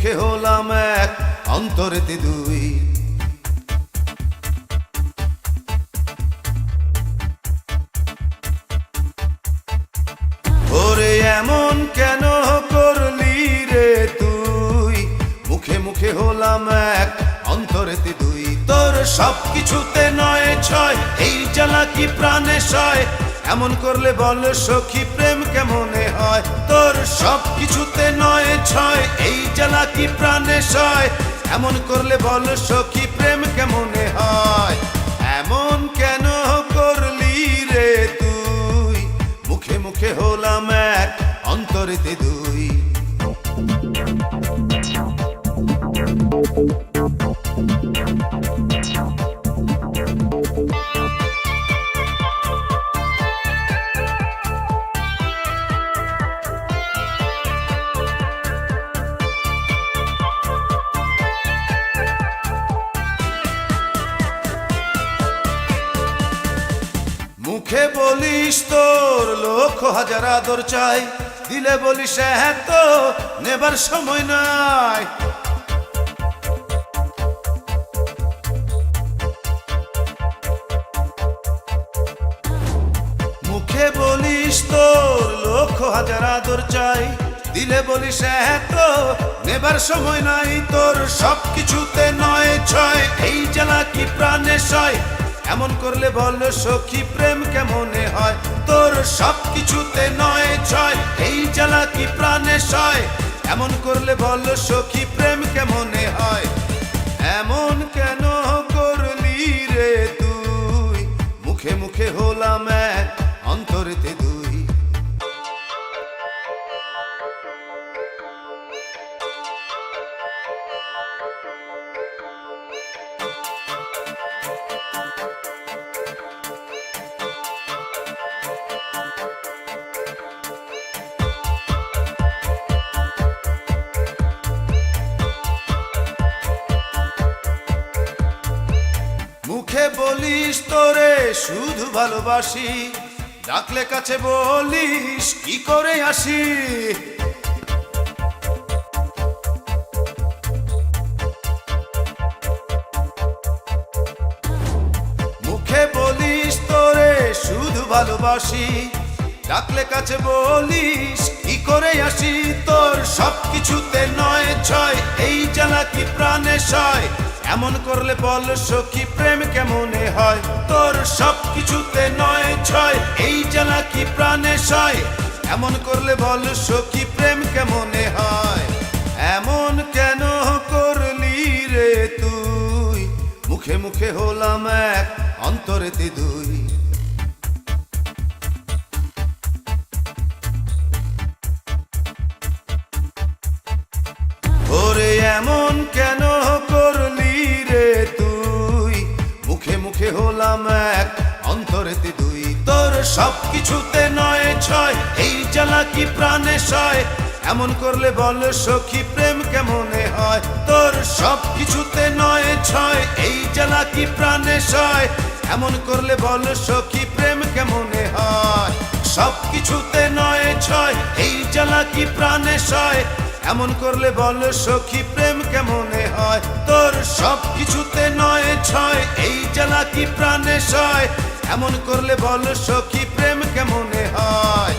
মুখে হলাম এক, অন্তরেতে দুই। ওরে এমন কেন করলি রে তুই, মুখে মুখে হলাম এক, অন্তরেতে দুই। তোর সব কিছুতে নয় ছয়, এই জ্বালা কি প্রাণে সয়, এমন করলে বল সখী প্রেম কেমনে হয়। তোর সব কিছুতে নয় ছয়, এই জ্বালা কি প্রাণে সয়, এমন করলে বল সখী প্রেম কেমনে হয়। এমন কেন করলি রে তুই, মুখে মুখে হলাম এক, অন্তরেতে দুই। মুখে বলিস তোর লক্ষ হাজার আদর চাই, দিলে বলিস হ্যাঁ তো নেবার সময় নাই। মুখে বলিস তোর লক্ষ হাজার আদর চাই, দিলে বলিস হ্যাঁ তো নেবার সময় নাই। তোর সব কিছুতে নয় ছয়, এই জ্বালা কি প্রাণে সয়, এমন করলে বল সখী প্রেম কেমনে হয়। তোর সব কিছুতে নয় ছয়, এই জ্বালা কি প্রাণে সয়, এমন করলে বল সখী প্রেম কেমনে হয়। এমন কেন করলি রে তুই, মুখে মুখে হলাম এক, অন্তরেতে দুই। মুখে বলিস তোরে শুধু ভালোবাসি, ডাকলে কাছে বলিস কি করে আসি। মুখে বলিস তোরে শুধু ভালোবাসি, ডাকলে কাছে বলিস কি করে আসি। তোর সব কিছুতে নয় ছয়, এই জ্বালা কি প্রাণে সয়, এমন করলে বল সখী প্রেম কেমনে হয়। তোর সব কিছুতে নয় ছয়, এই জ্বালা কি প্রাণে সয়, এমন করলে বল সখী প্রেম কেমনে হয়। এমন কেন করলি রে তুই, মুখে মুখে হলাম এক, অন্তরেতে দুই। ওরে এমন কেন করলি রে তুই, মুখে মুখে হলাম এক, অন্তরেতে দুই। তোর সব কিছুতে নয় ছয়, এই জ্বালা কি প্রাণে সয়, এমন করলে বল সখী প্রেম কেমনে হয়। তোর সব কিছুতে নয় ছয়, এই জ্বালা কি প্রাণে সয়, এমন করলে বল সখী প্রেম কেমনে হয়। সব কিছুতে নয় ছয়, এই জ্বালা কি প্রাণে সয়, এমন করলে বল সখী প্রেম কেমনে হয়। তোর সব কিছুতে নয় ছয়, এই জ্বালা কি প্রাণে সয়, এমন করলে বল সখী প্রেম কেমনে হয়।